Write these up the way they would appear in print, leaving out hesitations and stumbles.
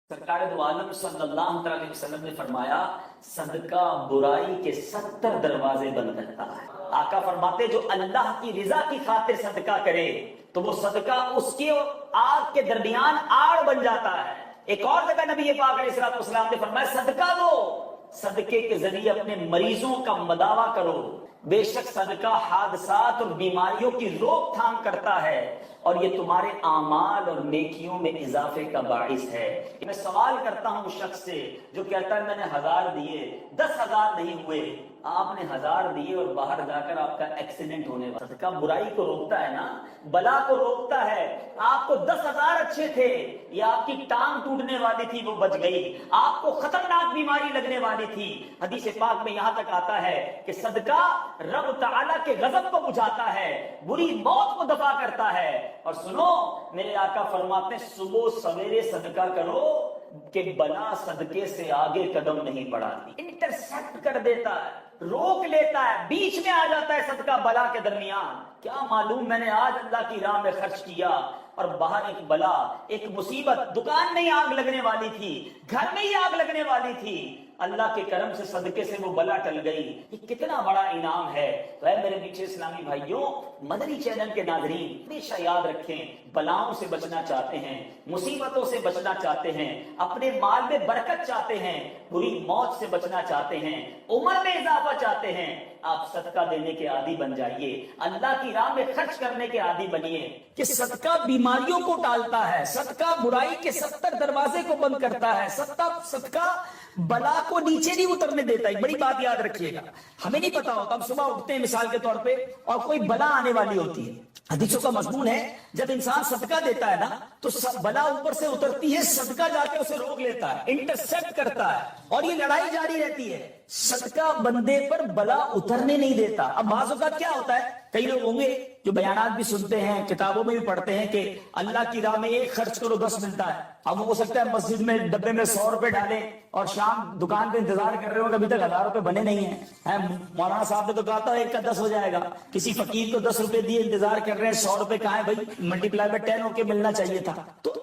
سرکار دو عالم صلی اللہ علیہ وسلم نے فرمایا صدقہ برائی کے 70 دروازے بند کرتا ہے۔ آقا فرماتے جو اللہ کی رضا کی خاطر صدقہ کرے تو وہ صدقہ اس کے اور آگ کے درمیان آڑ بن جاتا ہے۔ ایک اور جگہ نبی پاک علیہ الصلوۃ والسلام نے فرمایا صدقہ دو، صدقے کے ذریعے اپنے مریضوں کا مداوا کرو، بے شک صدقہ حادثات اور بیماریوں کی روک تھام کرتا ہے اور یہ تمہارے اعمال اور نیکیوں میں اضافے کا باعث ہے۔ میں سوال کرتا ہوں اس شخص سے جو کہتا ہے میں نے 1000 دیے 10,000 نہیں ہوئے، آپ نے 1000 دیے اور باہر جا کر آپ کا ایکسیڈنٹ ہونے والا۔ صدقہ برائی کو روکتا ہے نا، بلا کو روکتا ہے۔ آپ کو 10,000 اچھے تھے، یہ آپ کی ٹانگ ٹوٹنے والی تھی وہ بچ گئی، آپ کو خطرناک بیماری لگنے والی تھی۔ حدیث پاک میں یہاں تک آتا ہے کہ صدقہ رب تعالیٰ کے غضب کو بجھاتا ہے، بری موت کو دفع کرتا ہے۔ اور سنو میرے آقا فرماتے ہیں صبح سویرے صدقہ کرو کہ بلا صدقے سے آگے قدم نہیں بڑھاتی، انٹرسیپٹ کر دیتا ہے، روک لیتا ہے، بیچ میں آ جاتا ہے صدقہ بلا کے درمیان۔ کیا معلوم میں نے آج اللہ کی راہ میں خرچ کیا اور باہر ایک بلا، ایک مصیبت، دکان میں ہی آگ لگنے والی تھی، گھر میں ہی آگ لگنے والی تھی، اللہ کے کرم سے صدقے سے وہ بلا ٹل گئی۔ یہ کتنا بڑا انعام ہے۔ تو اے میرے پیچھے اسلامی بھائیوں، مدنی چینل کے ناظرین ہمیشہ یاد رکھیں، بلاؤں سے بچنا چاہتے ہیں، مصیبتوں سے بچنا چاہتے ہیں، اپنے مال میں برکت چاہتے ہیں، بری موت سے بچنا چاہتے ہیں، عمر میں اضافہ چاہتے ہیں، آپ صدقہ دینے کے عادی بن جائیے، اللہ کی راہ میں خرچ کرنے کے عادی بنیے کہ صدقہ بیماریوں کو ٹالتا ہے، صدقہ برائی کے 70 دروازے کو بند کرتا ہے، صدقہ بلا کو نیچے نہیں اترنے دیتا ہے۔ بڑی بات یاد رکھیے گا، ہمیں نہیں پتا ہوتا، ہم صبح اٹھتے ہیں مثال کے طور پہ اور کوئی بلا آنے والی ہوتی ہے، حدیثوں کا مضمون ہے جب انسان صدقہ دیتا ہے نا تو بلا اوپر سے اترتی ہے، صدقہ جا کے اسے روک لیتا ہے، انٹرسیپٹ کرتا ہے اور یہ لڑائی جاری رہتی ہے۔ صدقہ بندے پر بلا اترنے نہیں دیتا۔ اب بعض اوقات کیا ہوتا ہے، کئی لوگ ہوں گے جو بیانات بھی سنتے ہیں، کتابوں میں بھی پڑھتے ہیں کہ اللہ کی راہ میں ایک خرچ کرو 10 ملتا ہے۔ اب ہو سکتا ہے مسجد میں ڈبے میں 100 روپے ڈالے اور شام دکان پہ انتظار کر رہے ہو کہ ابھی تک 1000 روپے بنے نہیں ہیں۔ مولانا صاحب نے تو کہا تھا ایک کا 10 ہو جائے گا، کسی فقیر کو 10 روپے دیے انتظار کر رہے ہیں، 100 روپے کہاں ہے بھائی، ملٹی پلائی میں 10 ہو کے ملنا چاہیے تھا۔ تو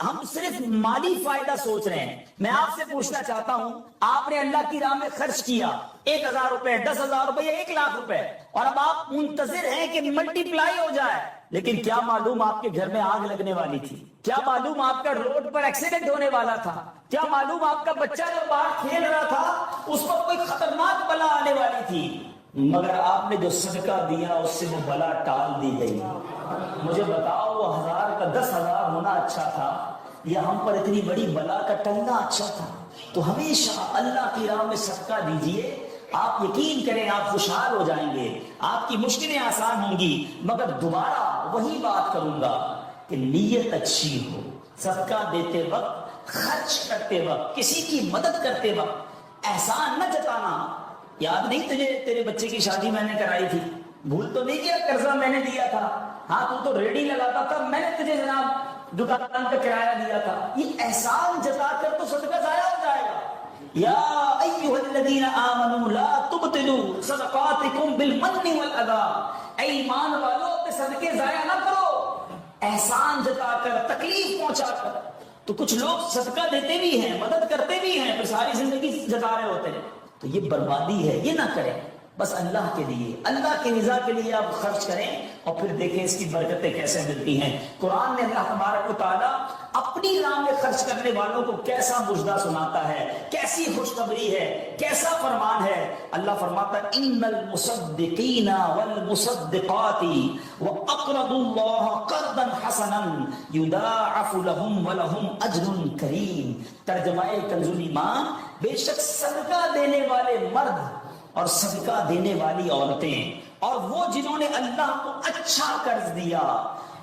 ہم صرف مالی فائدہ سوچ رہے ہیں۔ میں آپ سے پوچھنا چاہتا ہوں، آپ نے اللہ کی راہ میں خرچ کیا 1000 روپے 10,000 روپے یا 1,00,000 روپے اور اب آپ منتظر ہیں کہ ملٹی پلائی ہو جائے، لیکن کیا معلوم آپ کے گھر میں آگ لگنے والی تھی، کیا معلوم آپ کا روڈ پر ایکسیڈنٹ ہونے والا تھا، کیا معلوم آپ کا بچہ جو باہر کھیل رہا تھا اس پر کوئی خطرناک بلا آنے والی تھی، مگر آپ نے جو صدقہ دیا اس سے وہ بلا ٹال دی گئی۔ مجھے بتاؤ وہ 1000 کا 10,000 ہونا اچھا تھا یا ہم پر اتنی بڑی بلا کا ٹلنا اچھا تھا؟ تو ہمیشہ اللہ کی راہ میں صدقہ دیجیے، آپ یقین کریں آپ خوشحال ہو جائیں گے، آپ کی مشکلیں آسان ہوں گی۔ مگر دوبارہ وہی بات کروں گا کہ نیت اچھی ہو، صدقہ دیتے وقت، خرچ کرتے وقت، کسی کی مدد کرتے وقت احسان نہ جتانا۔ یاد نہیں تجھے تیرے بچے کی شادی میں نے کرائی تھی، بھول تو نہیں کیا قرضہ میں نے دیا تھا، ہاں تو ریڈی لگاتا تھا، میں نے تجھے جناب دکان کا کرایہ دیا تھا۔ یہ احسان جتا کر تو صدقہ ضائع ہو جائے گا۔ یا ایھا الذین آمنوا لا تبطلوا صدقاتکم بالمن والاذی، اے ایمان والو اپنے صدقے ضائع نہ کرو احسان جتا کر، تکلیف پہنچا کر۔ تو کچھ لوگ صدقہ دیتے بھی ہیں، مدد کرتے بھی ہیں، پھر ساری زندگی جتا رہے ہوتے ہیں، تو یہ بربادی ہے، یہ نہ کریں۔ بس اللہ کے لیے، اللہ کی رضا کے لیے آپ خرچ کریں اور پھر دیکھیں اس کی برکتیں کیسے ملتی ہیں۔ قرآن میں اللہ تبارک و تعالیٰ اپنی راہ میں خرچ کرنے والوں کو کیسا مژدہ سناتا ہے، کیسی خوشخبری ہے، کیسا فرمان ہے۔ اللہ فرماتا ہے ان المصدقین والمصدقات واقرضوا اللہ قرضا حسنا یضاعف لهم ولهم اجر کریم۔ ترجمہ کنز ایمان، بے شک صدقہ دینے والے مرد اور صدقہ دینے والی عورتیں اور وہ جنہوں نے اللہ کو اچھا قرض دیا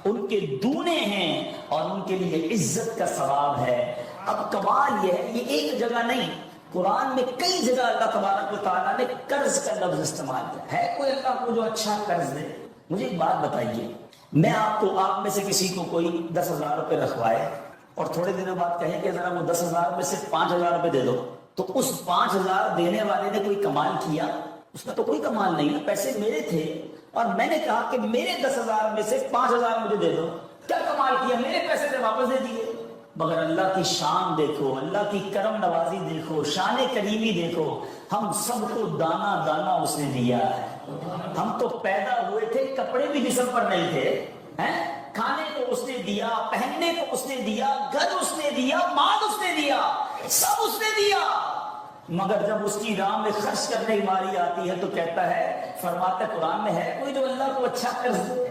ان کے دونے ہیں اور ان کے لیے عزت کا ثواب ہے۔ اب کمال یہ ہے، یہ ایک جگہ نہیں، قرآن میں کئی جگہ اللہ تبارک و تعالیٰ نے قرض کا لفظ استعمال کیا ہے۔ کوئی اللہ کو جو اچھا قرض دے؟ مجھے ایک بات بتائیے، میں آپ میں سے کسی کو کوئی 10,000 روپے رکھوائے اور تھوڑے دنوں بعد کہیں کہ ذرا وہ 10,000 میں سے 5,000 روپے دے دو، تو اس 5,000 دینے والے نے کوئی کمال کیا؟ اس کا تو کوئی کمال نہیں نا، پیسے میرے تھے اور میں نے کہا کہ میرے 10,000 میں سے 5,000 مجھے دے دو، کیا کمال کیا؟ میرے پیسے سے واپس دے دیے۔ مگر اللہ کی شان دیکھو، اللہ کی کرم نوازی دیکھو، شان کریمی دیکھو. ہم سب کو دانا دانا اس نے دیا ہے. ہم تو پیدا ہوئے تھے، کپڑے بھی جسم پر نہیں تھے، کھانے کو اس نے دیا، پہننے کو اس نے دیا، گھر اس نے دیا، مال اس نے دیا، سب اس نے دیا. مگر جب اس کی راہ میں خرچ کرنے کی باری آتی ہے تو کہتا ہے، فرماتا ہے قرآن میں ہے کوئی جو اللہ کو اچھا قرض دے؟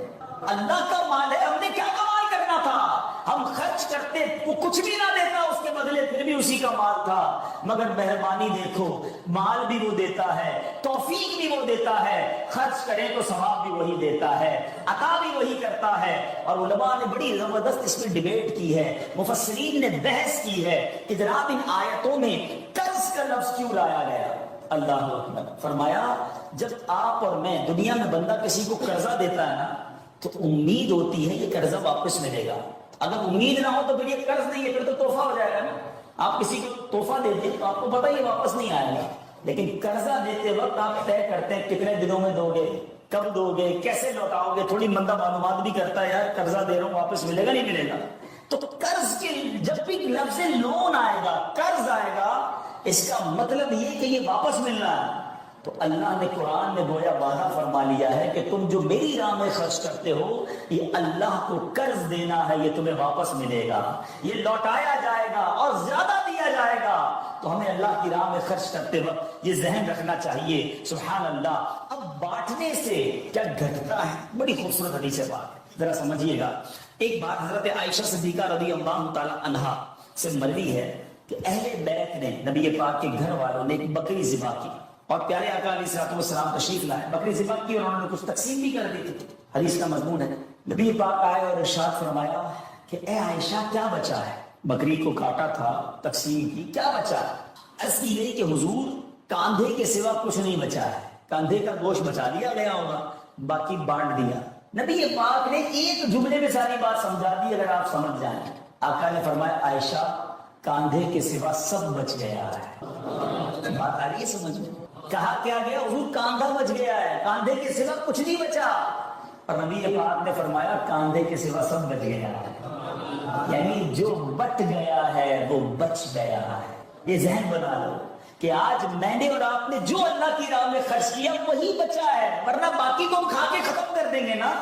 اللہ کا مال ہے، ہم نے کیا کمائی کرنا تھا؟ ہم خرچ کرتے، وہ کچھ بھی نہ دیتا اس کے بدلے، پھر بھی اسی کا مال تھا. مگر مہربانی دیکھو، مال بھی وہ دیتا ہے، توفیق بھی وہ دیتا ہے، خرچ کریں تو ثواب بھی وہی دیتا ہے، عطا بھی وہی کرتا ہے. اور علماء نے بڑی زبردست اس میں ڈیبیٹ کی ہے، مفسرین نے بحث کی ہے کہ جناب ان آیتوں میں قرض کا لفظ کیوں لایا گیا؟ اللہ اکبر. فرمایا جب آپ اور میں، دنیا میں بندہ کسی کو قرضہ دیتا ہے نا تو امید ہوتی ہے یہ قرضہ واپس ملے گا. اگر امید نہ ہو تو پھر یہ قرض نہیں ہے، پھر تو تحفہ ہو جائے گا نا. آپ کسی کو تحفہ دیتے ہیں تو آپ کو پتہ یہ واپس نہیں آئے گا، لیکن قرضہ دیتے وقت آپ طے کرتے ہیں کتنے دنوں میں دو گے، کب دو گے، کیسے لوٹاؤ گے. تھوڑی بندہ معلومات بھی کرتا ہے، یار قرضہ دے رہا ہوں واپس ملے گا نہیں ملے گا. تو قرض کے جب بھی لفظ لون آئے گا، قرض آئے گا، اس کا مطلب یہ کہ یہ واپس ملنا ہے. تو اللہ نے قرآن میں گویا وعدہ فرما لیا ہے کہ تم جو میری راہ میں خرچ کرتے ہو، یہ اللہ کو قرض دینا ہے، یہ تمہیں واپس ملے گا، یہ لوٹایا جائے گا اور زیادہ دیا جائے گا. تو ہمیں اللہ کی راہ میں خرچ کرتے وقت یہ ذہن رکھنا چاہیے. سبحان اللہ. اب بانٹنے سے کیا گھٹتا ہے؟ بڑی خوبصورت حدیث ہے، بات ذرا سمجھیے گا. ایک بات حضرت عائشہ صدیقہ رضی اللہ تعالی عنہا سے مروی ہے کہ اہل بیت نے، نبی پاک کے گھر والوں نے ایک بکری ذبح کی اور پیارے آقا علیہ الصلوۃ والسلام تشریف لائے. بکری ذبح کی اور انہوں نے کچھ تقسیم بھی کر دی تھی. حدیث کا مضمون ہے، نبی پاک آئے اور ارشاد فرمایا کہ اے عائشہ کیا بچا ہے؟ بکری کو کاٹا تھا، تقسیم کی، کیا بچا ہے؟ عرض کی گئی کہ حضور کاندھے کے سوا کچھ نہیں بچا ہے، کاندھے کا گوشت بچا لیا گیا ہوگا، باقی بانٹ دیا. نبی پاک نے ایک جملے میں ساری بات سمجھا دی، اگر آپ سمجھ جائیں. آقا نے فرمایا عائشہ کاندھے کے سوا سب بچ گیا ہے. بات آ رہی ہے سمجھ میں؟ کہا کیا گیا؟ حضور کاندھا بچ گیا ہے، کاندھے کے سوا کچھ نہیں بچا. اور نبی پاک نے فرمایا کاندھے کے سوا سب بچ گیا ہے، یعنی جو بٹ گیا ہے وہ بچ گیا ہے. یہ ذہن بنا لو کہ آج میں نے اور آپ نے جو اللہ کی راہ میں خرچ کیا وہی بچا ہے، ورنہ باقی کو ہم کھا کے ختم کر دیں گے نا.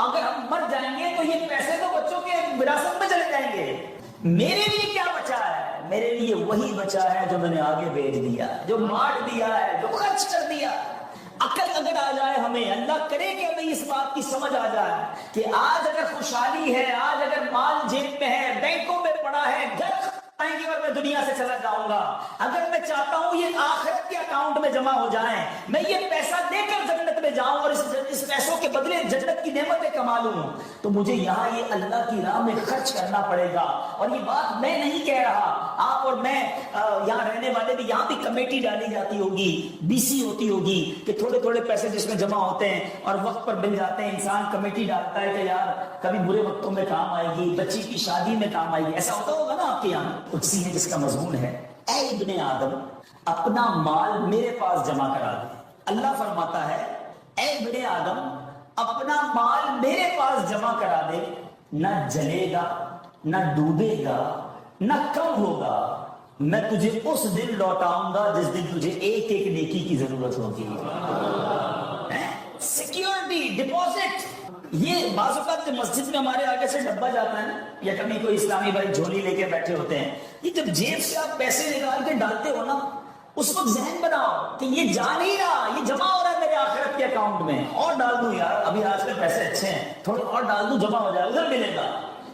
اگر ہم مر جائیں گے تو یہ پیسے تو بچوں کے وراثت میں چلے جائیں گے. میرے لیے کیا بچا ہے؟ میرے لیے وہی بچا ہے جو میں نے آگے بھیج دیا، جو بانٹ دیا ہے، جو خرچ کر دیا. عقل اگر آ جائے ہمیں، اللہ کرے کہ ہمیں اس بات کی سمجھ آ جائے کہ آج اگر خوشحالی ہے، آج اگر مال جیب میں ہے، بینکوں میں پڑا ہے، گھر آئیں گے اور میں دنیا سے چلا جاؤں گا، اگر میں چاہتا ہوں یہ آخرت کے اکاؤنٹ میں جمع ہو جائیں، میں یہ پیسہ دے کر جنت میں جاؤں اور اس پیسوں کے بدلے جنت کی نعمتیں کما لوں، تو مجھے یہاں یہ اللہ کی راہ میں خرچ کرنا پڑے گا. اور یہ بات میں نہیں کہہ رہا، آپ اور میں یہاں رہنے والے بھی، یہاں بھی کمیٹی ڈالی جاتی ہوگی، بی سی ہوتی ہوگی کہ تھوڑے تھوڑے پیسے جس میں جمع ہوتے ہیں اور وقت پر مل جاتے ہیں. انسان کمیٹی ڈالتا ہے کہ یار کبھی برے وقتوں میں کام آئے گی، بچی کی شادی میں کام آئے گی. ایسا ہوتا ہوگا نا آپ کے یہاں. قدسی ہے جس کا مضمون ہے، اے ابن آدم اپنا مال میرے پاس جمع کرا دے. اللہ فرماتا ہے اے ابن آدم اپنا مال میرے پاس جمع کرا دے، نہ جلے گا، نہ ڈوبے گا، نہ کم ہوگا. میں تجھے اس دن لوٹاؤں گا جس دن تجھے ایک ایک نیکی کی ضرورت ہوگی. Security deposit. یہ بعض اوقات مسجد میں ہمارے آگے سے ڈبہ جاتا ہے نا، یا کبھی کوئی اسلامی بھائی جھولی لے کے بیٹھے ہوتے ہیں، یہ جب جیب سے آپ پیسے نکال کے ڈالتے ہو نا، اس وقت ذہن بناؤ کہ یہ جا نہیں رہا، یہ جمع ہو رہا ہے میرے آخرت کے اکاؤنٹ میں. اور ڈال دوں یار، ابھی آج کل پیسے اچھے ہیں، تھوڑے اور ڈال دوں، جمع ہو جائے، ادھر ملے گا.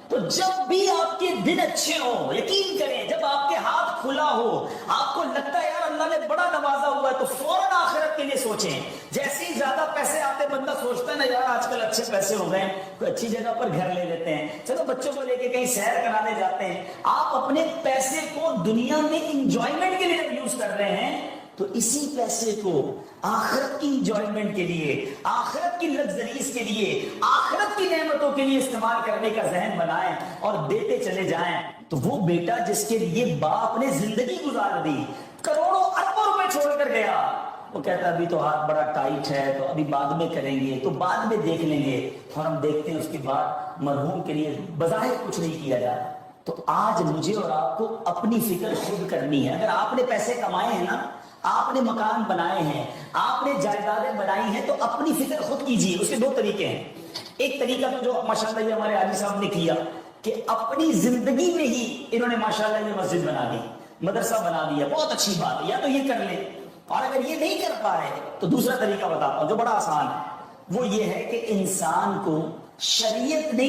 تو جب بھی آپ کے دن اچھے ہوں، یقین کریں جب آپ کے ہاتھ کھلا ہو، آپ کو لگتا ہے یار اللہ نے بڑا نوازا ہوا ہے، تو فوراً آخرت کے لیے سوچیں. جیسے ہی زیادہ پیسے آتے بندہ سوچتا ہے نا یار آج کل اچھے پیسے ہو گئے، کوئی اچھی جگہ پر گھر لے لیتے ہیں، چلو بچوں کو لے کے کہیں سیر کرانے جاتے ہیں. آپ اپنے پیسے کو دنیا میں انجوائمنٹ کے لیے یوز کر رہے ہیں، تو اسی پیسے کو آخرت کی انجوائمنٹ کے لیے، آخرت کی لگژریز کے لیے، آخرت کی نعمتوں کے لیے استعمال کرنے کا ذہن بنائیں اور دیتے چلے جائیں. تو وہ بیٹا جس کے لیے باپ نے زندگی گزار دی، کروڑوں اربوں روپے چھوڑ کر گیا، وہ کہتا ہے ابھی تو ہاتھ بڑا ٹائٹ ہے، تو ابھی بعد میں کریں گے، تو بعد میں دیکھ لیں گے. اور ہم دیکھتے ہیں اس کے بعد مرحوم کے لیے بظاہر کچھ نہیں کیا جا رہا، تو آج مجھے اور آپ کو اپنی فکر خود کرنی ہے. اگر آپ نے پیسے کمائے ہیں نا, آپ نے مکان بنائے ہیں, آپ نے جائیدادیں بنائی ہیں, تو اپنی فکر خود کیجیے. اس کے دو طریقے ہیں. ایک طریقہ تو جو ماشاءاللہ یہ ہمارے عالی صاحب نے کیا کہ اپنی زندگی میں ہی انہوں نے ماشاءاللہ یہ مسجد بنا دی, مدرسہ بنا دیا, بہت اچھی بات ہے, یا تو یہ کر لیں. اور اگر یہ نہیں کر پائے تو دوسرا طریقہ بتاتا ہوں جو بڑا آسان ہے. وہ یہ ہے کہ انسان کو شریعت نے